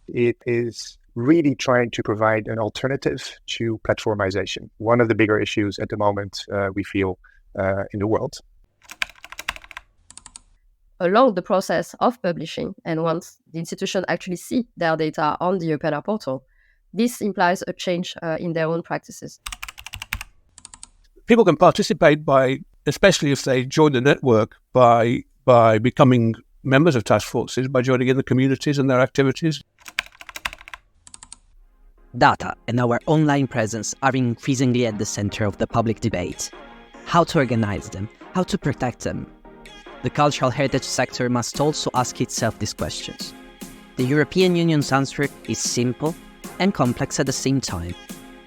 it is really trying to provide an alternative to platformization, one of the bigger issues at the moment we feel in the world. Along the process of publishing, and once the institution actually see their data on the Europeana portal, this implies a change in their own practices. People can participate by, especially if they join the network, by becoming members of task forces, by joining in the communities and their activities. Data and our online presence are increasingly at the center of the public debate. How to organize them, how to protect them. The cultural heritage sector must also ask itself these questions. The European Union's answer is simple and complex at the same time.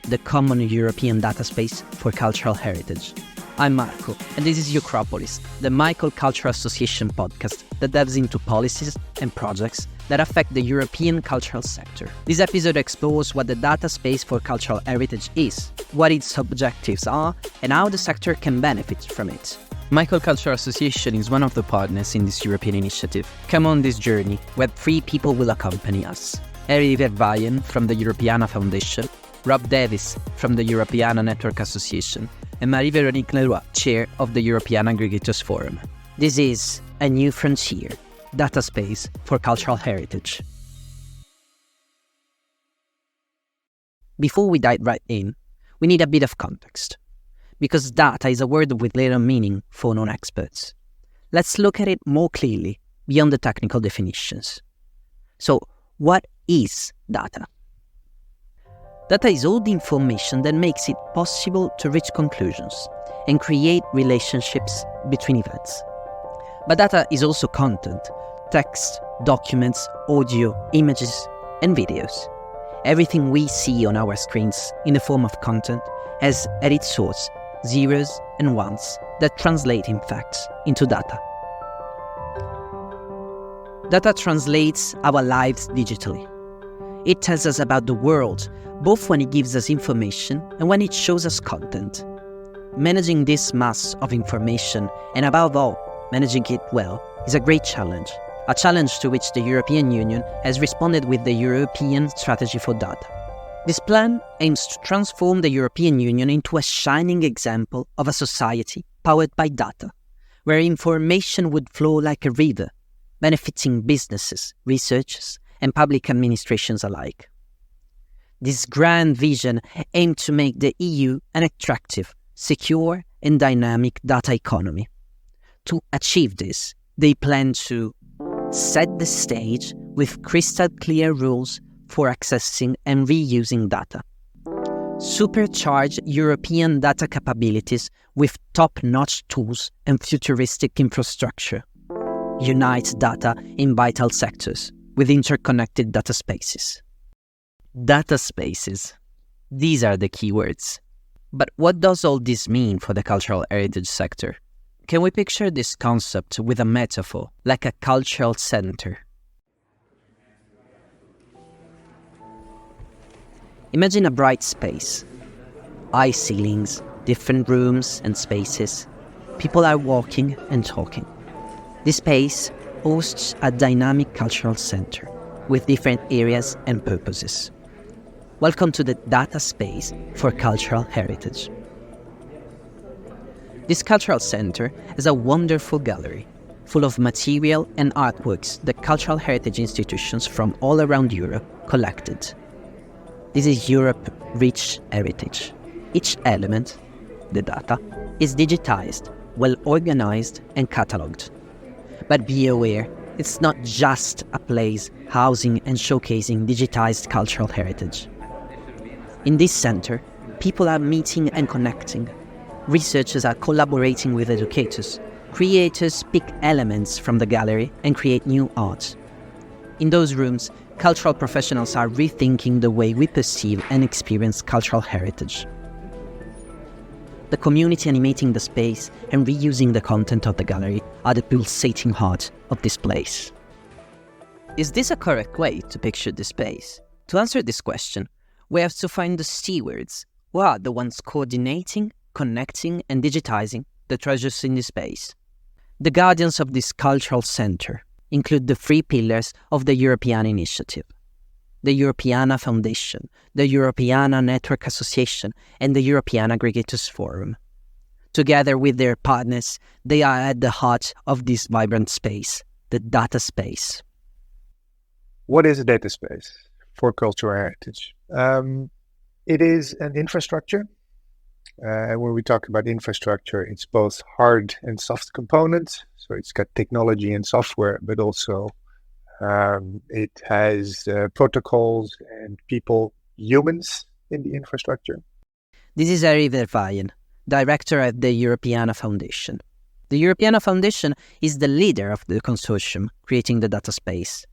The Common European Data Space for Cultural Heritage. I'm Marco, and this is EUcropolis, the Microcultural Association podcast that delves into policies and projects that affect the European cultural sector. This episode explores what the data space for cultural heritage is, what its objectives are, and how the sector can benefit from it. Microcultural Association is one of the partners in this European initiative. Come on this journey, where 3 people will accompany us. Verwayen from the Europeana Foundation, Davies from the Europeana Network Association, and Marie-Véronique Leroi, chair of the Europeana Aggregators Forum. This is a new frontier, data space for cultural heritage. Before we dive right in, we need a bit of context, because data is a word with little meaning for non-experts. Let's look at it more clearly beyond the technical definitions. So, what is data? Data is all the information that makes it possible to reach conclusions and create relationships between events. But data is also content, text, documents, audio, images, and videos. Everything we see on our screens in the form of content has at its source zeros and ones that translate in facts into data. Data translates our lives digitally. It tells us about the world, both when it gives us information and when it shows us content. Managing this mass of information, and above all, managing it well, is a great challenge. A challenge to which the European Union has responded with the European Strategy for Data. This plan aims to transform the European Union into a shining example of a society powered by data, where information would flow like a river, benefiting businesses, researchers, and public administrations alike. This grand vision aimed to make the EU an attractive, secure, and dynamic data economy. To achieve this, they plan to set the stage with crystal clear rules for accessing and reusing data, supercharge European data capabilities with top-notch tools and futuristic infrastructure, unite data in vital sectors with interconnected data spaces. Data spaces. These are the keywords. But what does all this mean for the cultural heritage sector? Can we picture this concept with a metaphor, like a cultural center? Imagine a bright space. High ceilings, different rooms and spaces. People are walking and talking. This space hosts a dynamic cultural center with different areas and purposes. Welcome to the data space for cultural heritage. This cultural center is a wonderful gallery full of material and artworks that cultural heritage institutions from all around Europe collected. This is Europe's rich heritage. Each element, the data, is digitized, well organized and catalogued. But be aware, it's not just a place housing and showcasing digitized cultural heritage. In this center, people are meeting and connecting. Researchers are collaborating with educators. Creators pick elements from the gallery and create new art. In those rooms, cultural professionals are rethinking the way we perceive and experience cultural heritage. The community animating the space and reusing the content of the gallery are the pulsating heart of this place. Is this a correct way to picture the space? To answer this question, we have to find the stewards, who are the ones coordinating, connecting, and digitizing the treasures in this space. The guardians of this cultural center include the 3 pillars of the Europeana Initiative: the Europeana Foundation, the Europeana Network Association, and the Europeana Aggregators Forum. Together with their partners, they are at the heart of this vibrant space, the data space. What is a data space for cultural heritage? It is an infrastructure. When we talk about infrastructure, it's both hard and soft components. So it's got technology and software, but also it has protocols and people, humans in the infrastructure. This is Marie-Verwayen, director at the Europeana Foundation. The Europeana Foundation is the leader of the consortium creating the data space.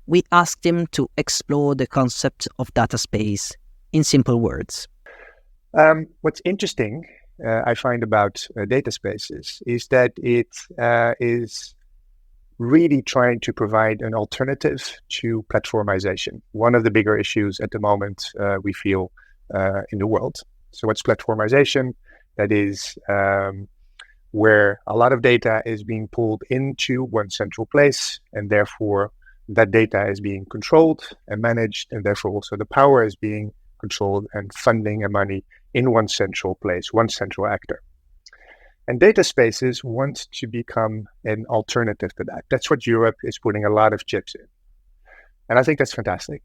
We asked him to explore the concept of data space in simple words. What's interesting, I find about data spaces is that it is really trying to provide an alternative to platformization. One of the bigger issues at the moment we feel in the world. So what's platformization? That is where a lot of data is being pulled into one central place, and therefore that data is being controlled and managed, and therefore also the power is being controlled and funding and money in one central place, one central actor. And data spaces want to become an alternative to that. That's what Europe is putting a lot of chips in. And I think that's fantastic.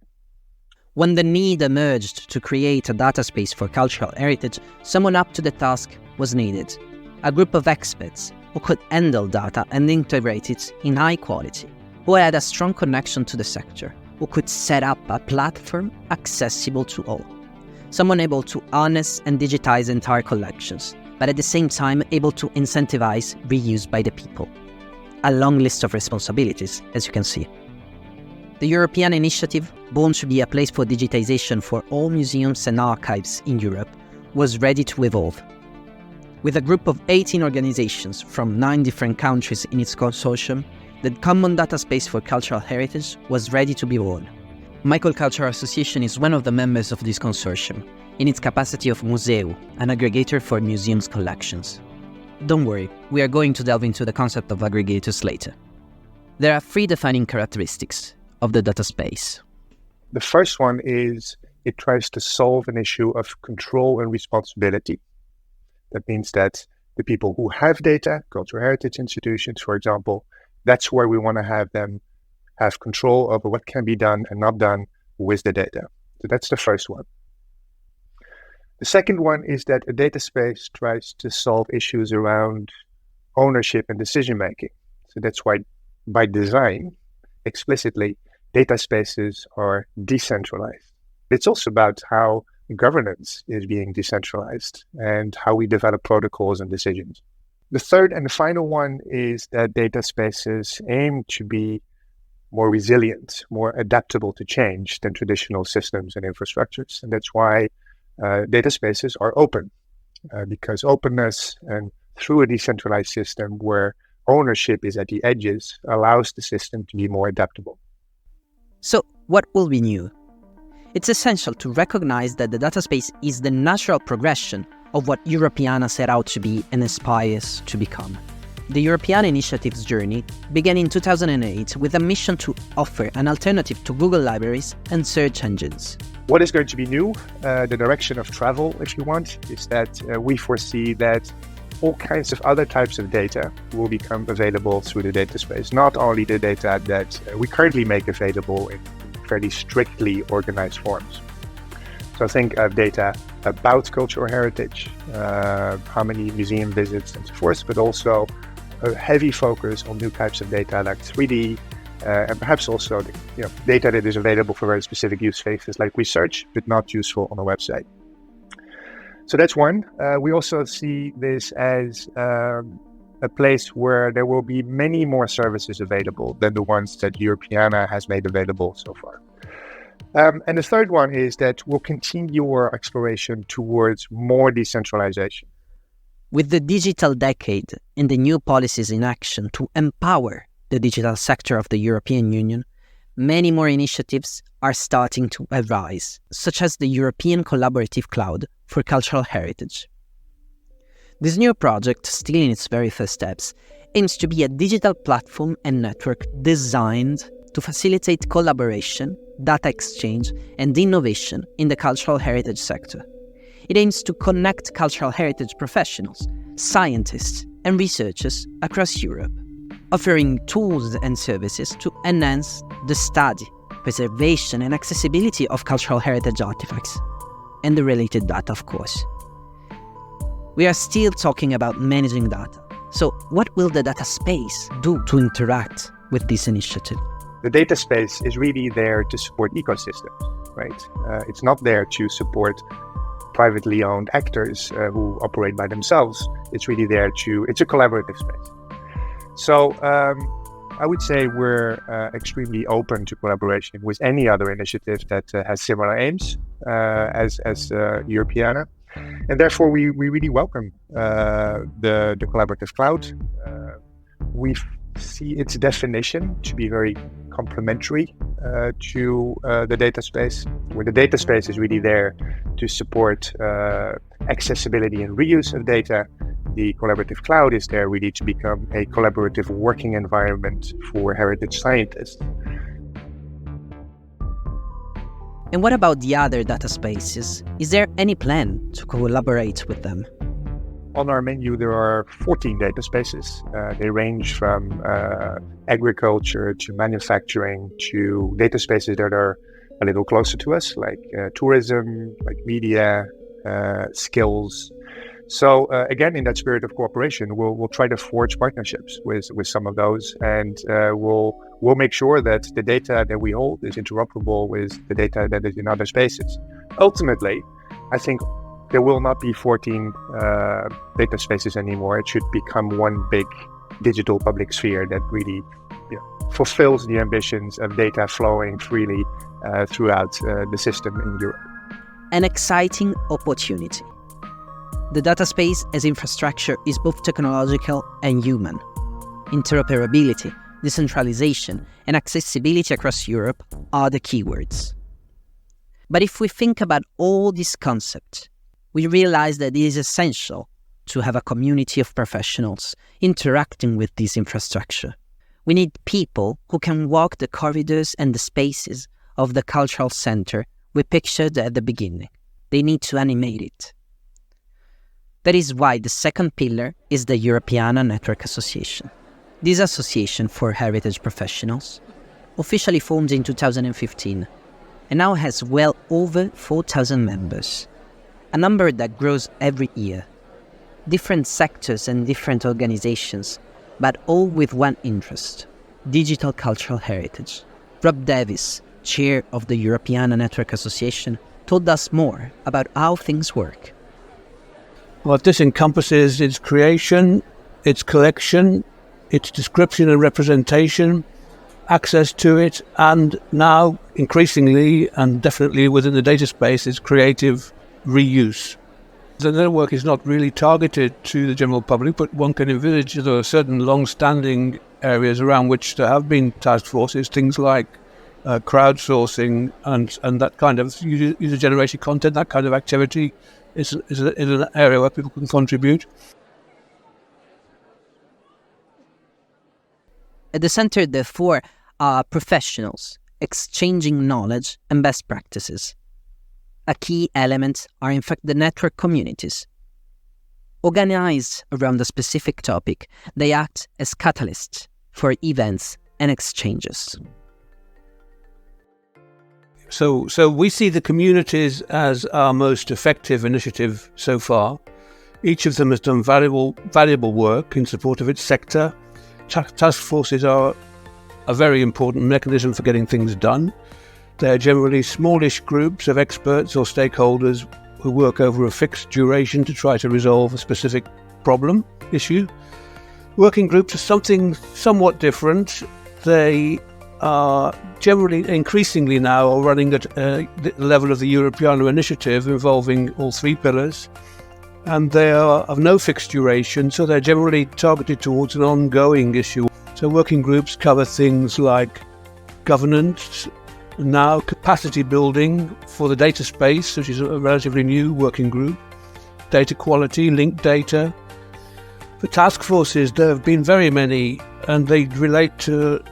When the need emerged to create a data space for cultural heritage, someone up to the task was needed. A group of experts who could handle data and integrate it in high quality, who had a strong connection to the sector, who could set up a platform accessible to all. Someone able to harness and digitize entire collections, but at the same time able to incentivize reuse by the people. A long list of responsibilities, as you can see. The Europeana Initiative, born to be a place for digitization for all museums and archives in Europe, was ready to evolve. With a group of 18 organizations from 9 different countries in its consortium, the common data space for cultural heritage was ready to be born. Michael Cultural Association is one of the members of this consortium, in its capacity of Museu, an aggregator for museums' collections. Don't worry, we are going to delve into the concept of aggregators later. There are 3 defining characteristics of the data space. The first one is it tries to solve an issue of control and responsibility. That means that the people who have data, cultural heritage institutions, for example, that's where we want to have them have control over what can be done and not done with the data. So that's the first one. The second one is that a data space tries to solve issues around ownership and decision-making. So that's why, by design, explicitly, data spaces are decentralized. It's also about how governance is being decentralized and how we develop protocols and decisions. The third and the final one is that data spaces aim to be more resilient, more adaptable to change than traditional systems and infrastructures. And that's why data spaces are open, because openness and through a decentralized system where ownership is at the edges allows the system to be more adaptable. So, what will be new? It's essential to recognize that the data space is the natural progression of what Europeana set out to be and aspires to become. The Europeana Initiative's journey began in 2008 with a mission to offer an alternative to Google libraries and search engines. What is going to be new, the direction of travel, if you want, is that we foresee that all kinds of other types of data will become available through the data space. Not only the data that we currently make available in fairly strictly organized forms. So think of data about cultural heritage, how many museum visits and so forth, but also a heavy focus on new types of data like 3D, and perhaps also data that is available for very specific use cases like research, but not useful on a website. So that's one. We also see this as a place where there will be many more services available than the ones that Europeana has made available so far. And the third one is that we'll continue our exploration towards more decentralization. With the digital decade and the new policies in action to empower the digital sector of the European Union, many more initiatives are starting to arise, such as the European Collaborative Cloud for Cultural Heritage. This new project, still in its very first steps, aims to be a digital platform and network designed to facilitate collaboration data exchange, and innovation in the cultural heritage sector. It aims to connect cultural heritage professionals, scientists, and researchers across Europe, offering tools and services to enhance the study, preservation, and accessibility of cultural heritage artifacts, and the related data, of course. We are still talking about managing data. So what will the data space do to interact with this initiative? The data space is really there to support ecosystems, right? It's not there to support privately owned actors who operate by themselves. It's really there it's a collaborative space. So I would say we're extremely open to collaboration with any other initiative that has similar aims as Europeana. And therefore, we really welcome the collaborative cloud. We see its definition to be very complementary to the data space, where the data space is really there to support accessibility and reuse of data. The collaborative cloud is there really to become a collaborative working environment for heritage scientists. And what about the other data spaces? Is there any plan to collaborate with them? On our menu, there are 14 data spaces. They range from agriculture to manufacturing to data spaces that are a little closer to us, like tourism, like media, skills. So again, in that spirit of cooperation, we'll try to forge partnerships with some of those, and we'll make sure that the data that we hold is interoperable with the data that is in other spaces. Ultimately, I think there will not be 14 data spaces anymore. It should become one big digital public sphere that really fulfills the ambitions of data flowing freely throughout the system in Europe. An exciting opportunity. The data space as infrastructure is both technological and human. Interoperability, decentralization, and accessibility across Europe are the keywords. But if we think about all these concepts, we realize that it is essential to have a community of professionals interacting with this infrastructure. We need people who can walk the corridors and the spaces of the cultural center we pictured at the beginning. They need to animate it. That is why the second pillar is the Europeana Network Association. This association for heritage professionals officially formed in 2015 and now has well over 4,000 members, a number that grows every year. Different sectors and different organizations, but all with one interest: digital cultural heritage. Rob Davies, chair of the Europeana Network Association, told us more about how things work. What this encompasses its creation, its collection, its description and representation, access to it, and now increasingly and definitely within the data space, its creative reuse. The network is not really targeted to the general public, but one can envisage there are certain long-standing areas around which there have been task forces, things like crowdsourcing and that kind of user-generated content, that kind of activity is an area where people can contribute. At the center, therefore, are professionals exchanging knowledge and best practices. A key element are in fact the network communities. Organized around a specific topic, they act as catalysts for events and exchanges. So we see the communities as our most effective initiative so far. Each of them has done valuable work in support of its sector. Task forces are a very important mechanism for getting things done. They're generally smallish groups of experts or stakeholders who work over a fixed duration to try to resolve a specific problem, issue. Working groups are something somewhat different. They are generally increasingly now running at the level of the Europeana Initiative, involving all three pillars. And they are of no fixed duration, so they're generally targeted towards an ongoing issue. So working groups cover things like governance, now capacity building for the data space, which is a relatively new working group, data quality, linked data. For task forces, there have been very many, and they relate to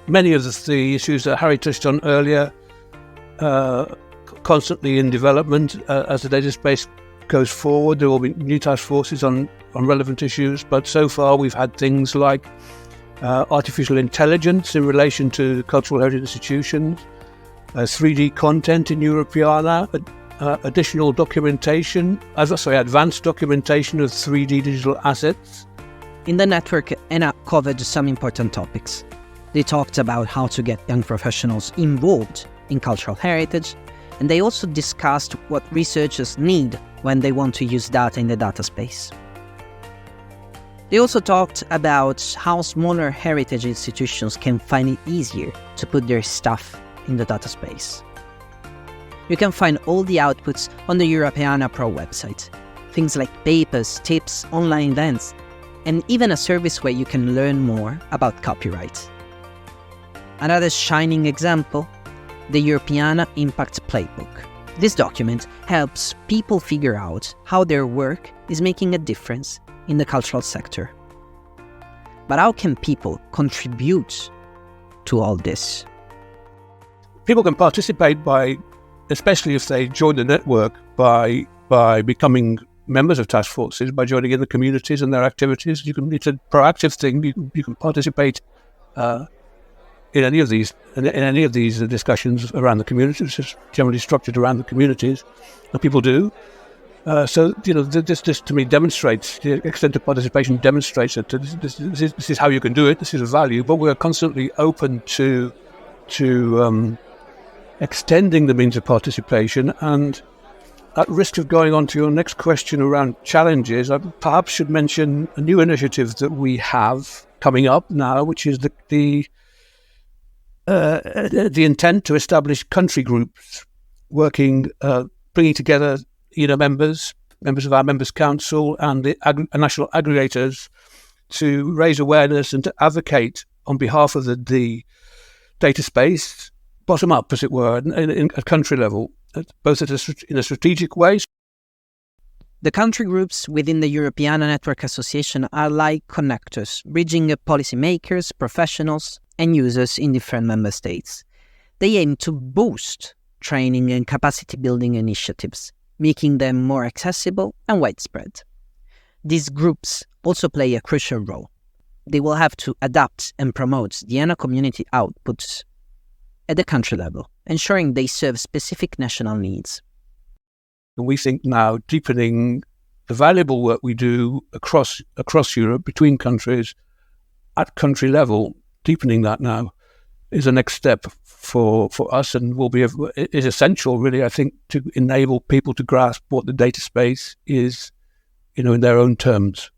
many of the issues that Harry touched on earlier, constantly in development. As the data space goes forward, there will be new task forces on relevant issues. But so far, we've had things like artificial intelligence in relation to cultural heritage institutions, 3D content in Europeana, additional documentation, advanced documentation of 3D digital assets. In the network, ENA covered some important topics. They talked about how to get young professionals involved in cultural heritage, and they also discussed what researchers need when they want to use data in the data space. They also talked about how smaller heritage institutions can find it easier to put their stuff in the data space. You can find all the outputs on the Europeana Pro website. Things like papers, tips, online events, and even a service where you can learn more about copyright. Another shining example, the Europeana Impact Playbook. This document helps people figure out how their work is making a difference in the cultural sector. But how can people contribute to all this? People can participate by, especially if they join the network, by becoming members of task forces, by joining in the communities and their activities. It's a proactive thing. You can participate in any of these discussions around the communities. It's generally structured around the communities, and people do. So this to me demonstrates the extent of participation. Demonstrates that this is how you can do it. This is a value, but we're constantly open to extending the means of participation. And at risk of going on to your next question around challenges, I perhaps should mention a new initiative that we have coming up now, which is the intent to establish country groups working, bringing together members of our members' council and the national aggregators to raise awareness and to advocate on behalf of the data space, bottom up, as it were, at country level, both in a strategic way. The country groups within the Europeana Network Association are like connectors, bridging policymakers, professionals, and users in different member states. They aim to boost training and capacity building initiatives, making them more accessible and widespread. These groups also play a crucial role. They will have to adapt and promote the ENA community outputs at the country level, ensuring they serve specific national needs. And we think now deepening the valuable work we do across Europe, between countries, at country level, deepening that now is the next step for us, and is essential, really, I think, to enable people to grasp what the data space is, in their own terms.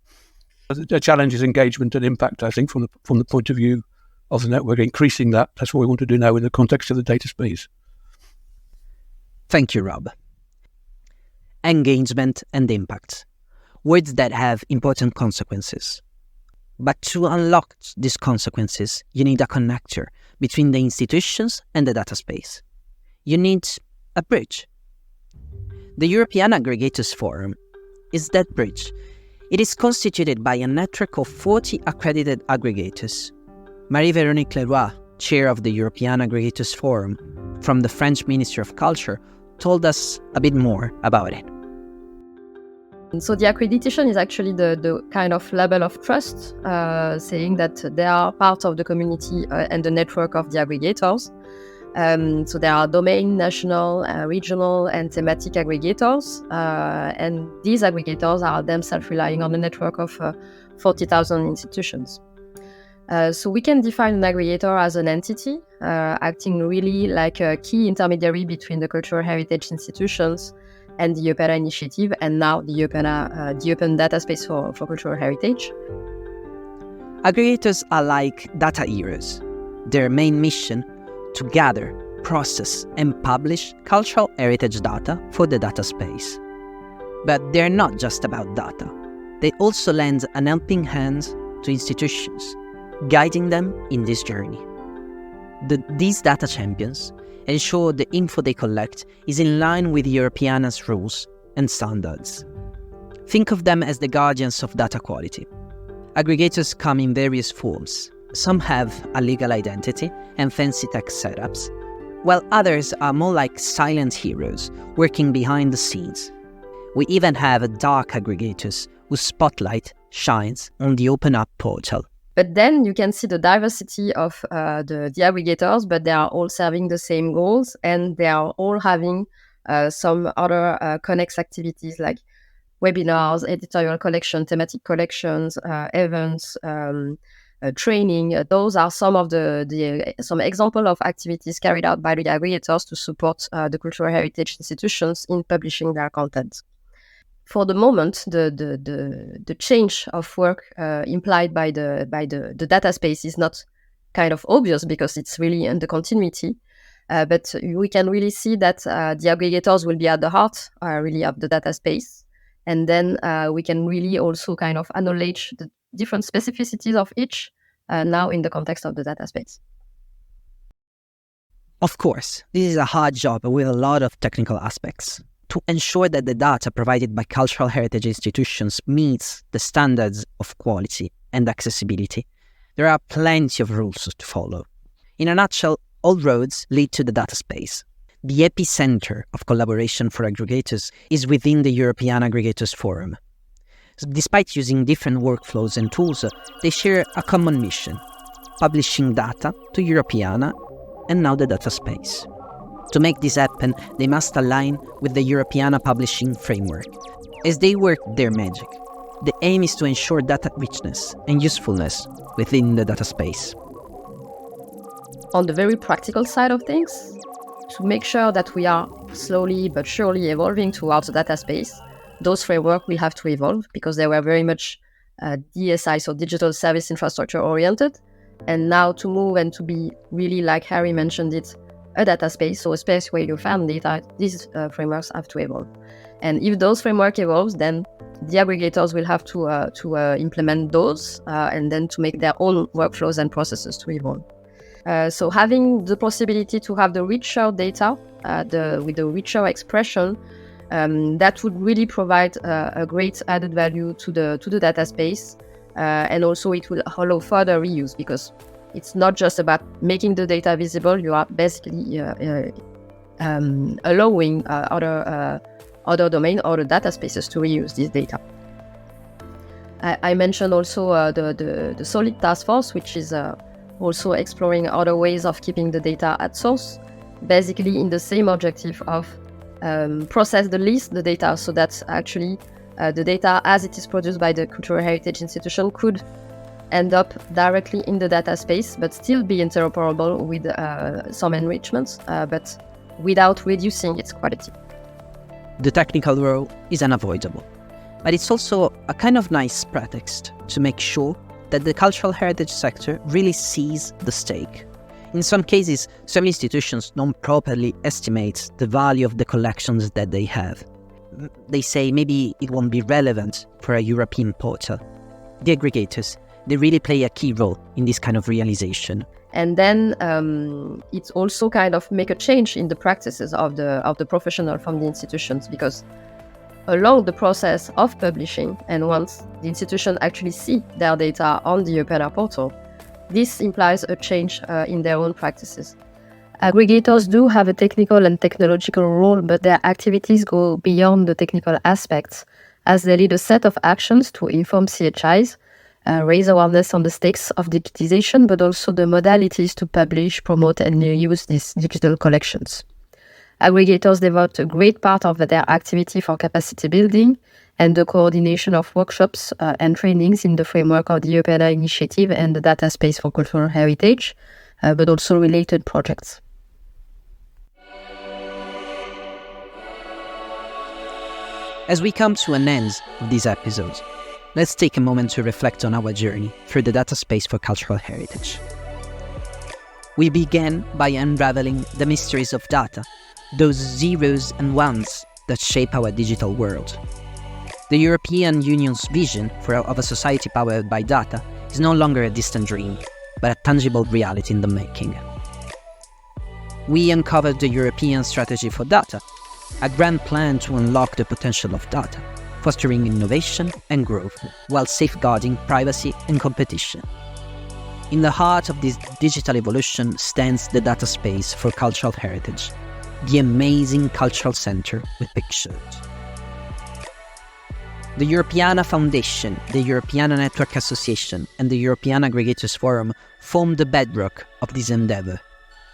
The challenge is engagement and impact, I think, from the point of view of the network, increasing that. That's what we want to do now in the context of the data space. Thank you, Rob. Engagement and impact. Words that have important consequences. But to unlock these consequences, you need a connector between the institutions and the data space. You need a bridge. The Europeana Aggregators Forum is that bridge. It is constituted by a network of 40 accredited aggregators. Marie-Véronique Leroi, chair of the Europeana Aggregators Forum from the French Ministry of Culture, told us a bit more about it. So the accreditation is actually the kind of level of trust, saying that they are part of the community and the network of the aggregators. So there are domain, national, regional, and thematic aggregators. And these aggregators are themselves relying on a network of 40,000 institutions. So we can define an aggregator as an entity acting really like a key intermediary between the cultural heritage institutions and the Europeana Initiative, and now the European Data Space for Cultural Heritage. Aggregators are like data heroes. Their main mission: to gather, process, and publish cultural heritage data for the data space. But they're not just about data. They also lend an helping hand to institutions, guiding them in this journey. These data champions ensure the info they collect is in line with Europeana's rules and standards. Think of them as the guardians of data quality. Aggregators come in various forms. some have a legal identity and fancy tech setups, while others are more like silent heroes working behind the scenes. We even have dark aggregators whose spotlight shines on the Open Up portal. But then you can see the diversity of the aggregators, but they are all serving the same goals, and they are all having some other connects activities like webinars, editorial collection, thematic collections, events, training. Those are some of some example of activities carried out by the aggregators to support the cultural heritage institutions in publishing their content. For the moment, the change of work implied by the data space is not kind of obvious because it's really in the continuity. But we can really see that the aggregators will be at the heart really of the data space. And then we can really also kind of acknowledge the different specificities of each now in the context of the data space. Of course, this is a hard job with a lot of technical aspects. To ensure that the data provided by cultural heritage institutions meets the standards of quality and accessibility, there are plenty of rules to follow. In a nutshell, all roads lead to the data space. The epicenter of collaboration for aggregators is within the Europeana Aggregators Forum. So despite using different workflows and tools, they share a common mission: publishing data to Europeana and now the data space. To make this happen, they must align with the Europeana publishing framework. As they work their magic, the aim is to ensure data richness and usefulness within the data space. On the very practical side of things, to make sure that we are slowly but surely evolving towards the data space, those frameworks will have to evolve because they were very much DSI, so digital service infrastructure oriented. And now to move and to be really, like Harry mentioned it, a data space, so a space where you found data, these frameworks have to evolve. And if those framework evolves, then the aggregators will have to implement those and then to make their own workflows and processes to evolve. So having the possibility to have the richer data with the richer expression, that would really provide a great added value to the data space. And also it will allow further reuse because it's not just about making the data visible, you are basically allowing other domain, other data spaces to reuse this data. I mentioned also the Solid Task Force, which is also exploring other ways of keeping the data at source, basically in the same objective of process the least the data so that actually the data as it is produced by the cultural heritage institution could end up directly in the data space, but still be interoperable with some enrichments, but without reducing its quality. The technical role is unavoidable, but it's also a kind of nice pretext to make sure that the cultural heritage sector really sees the stake. In some cases, some institutions don't properly estimate the value of the collections that they have. They say maybe it won't be relevant for a European portal. The aggregators, they really play a key role in this kind of realization. And then it's also kind of make a change in the practices of the professional from the institutions, because along the process of publishing, and once the institution actually see their data on the Europeana portal, this implies a change in their own practices. Aggregators do have a technical and technological role, but their activities go beyond the technical aspects, as they lead a set of actions to inform CHIs, raise awareness on the stakes of digitization, but also the modalities to publish, promote, and use these digital collections. Aggregators devote a great part of their activity for capacity building and the coordination of workshops and trainings in the framework of the Europeana Initiative and the Data Space for Cultural Heritage, but also related projects. As we come to an end of this episode, let's take a moment to reflect on our journey through the data space for cultural heritage. We began by unraveling the mysteries of data, those zeros and ones that shape our digital world. The European Union's vision of a society powered by data is no longer a distant dream, but a tangible reality in the making. We uncovered the European Strategy for Data, a grand plan to unlock the potential of data, fostering innovation and growth, while safeguarding privacy and competition. In the heart of this digital evolution stands the data space for cultural heritage, the amazing cultural center with pictures. The Europeana Foundation, the Europeana Network Association, and the Europeana Aggregators Forum form the bedrock of this endeavor,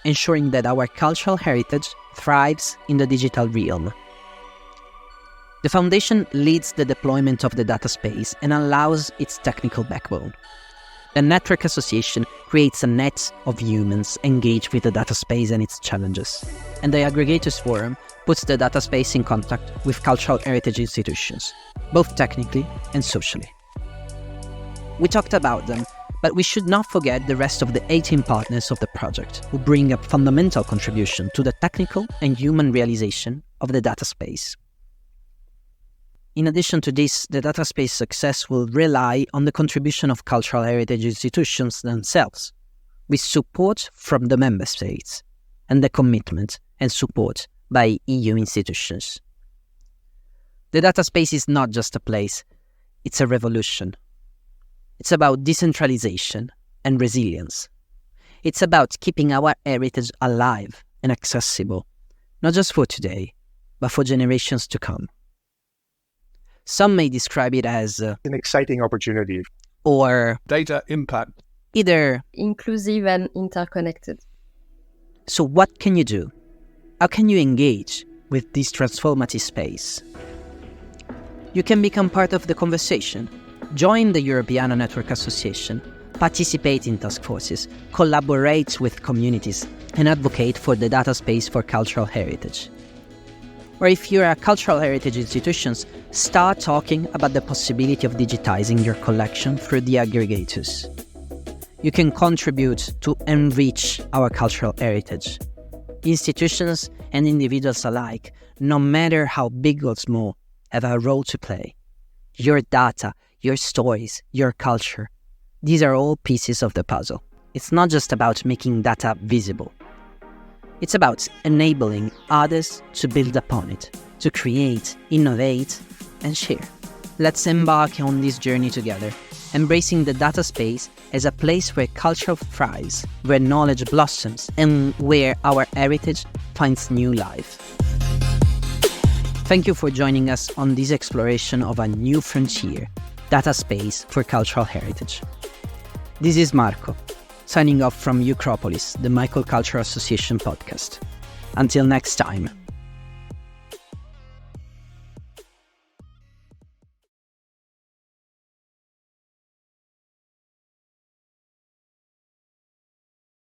ensuring that our cultural heritage thrives in the digital realm. The Foundation leads the deployment of the data space and allows its technical backbone. The Network Association creates a net of humans engaged with the data space and its challenges. And the Aggregators Forum puts the data space in contact with cultural heritage institutions, both technically and socially. We talked about them, but we should not forget the rest of the 18 partners of the project, who bring a fundamental contribution to the technical and human realization of the data space. In addition to this, the data space success will rely on the contribution of cultural heritage institutions themselves, with support from the member states, and the commitment and support by EU institutions. The data space is not just a place, it's a revolution. It's about decentralization and resilience. It's about keeping our heritage alive and accessible, not just for today, but for generations to come. Some may describe it as an exciting opportunity or data impact, either inclusive and interconnected. So what can you do? How can you engage with this transformative space? You can become part of the conversation. Join the Europeana Network Association, participate in task forces, collaborate with communities, and advocate for the data space for cultural heritage. Or if you're a cultural heritage institutions, start talking about the possibility of digitizing your collection through the aggregators. You can contribute to enrich our cultural heritage. Institutions and individuals alike, no matter how big or small, have a role to play. Your data, your stories, your culture, these are all pieces of the puzzle. It's not just about making data visible. It's about enabling others to build upon it, to create, innovate, and share. Let's embark on this journey together, embracing the data space as a place where culture thrives, where knowledge blossoms, and where our heritage finds new life. Thank you for joining us on this exploration of a new frontier, data space for cultural heritage. This is Marco, signing off from EUcropolis, the Microcultural Association podcast. Until next time,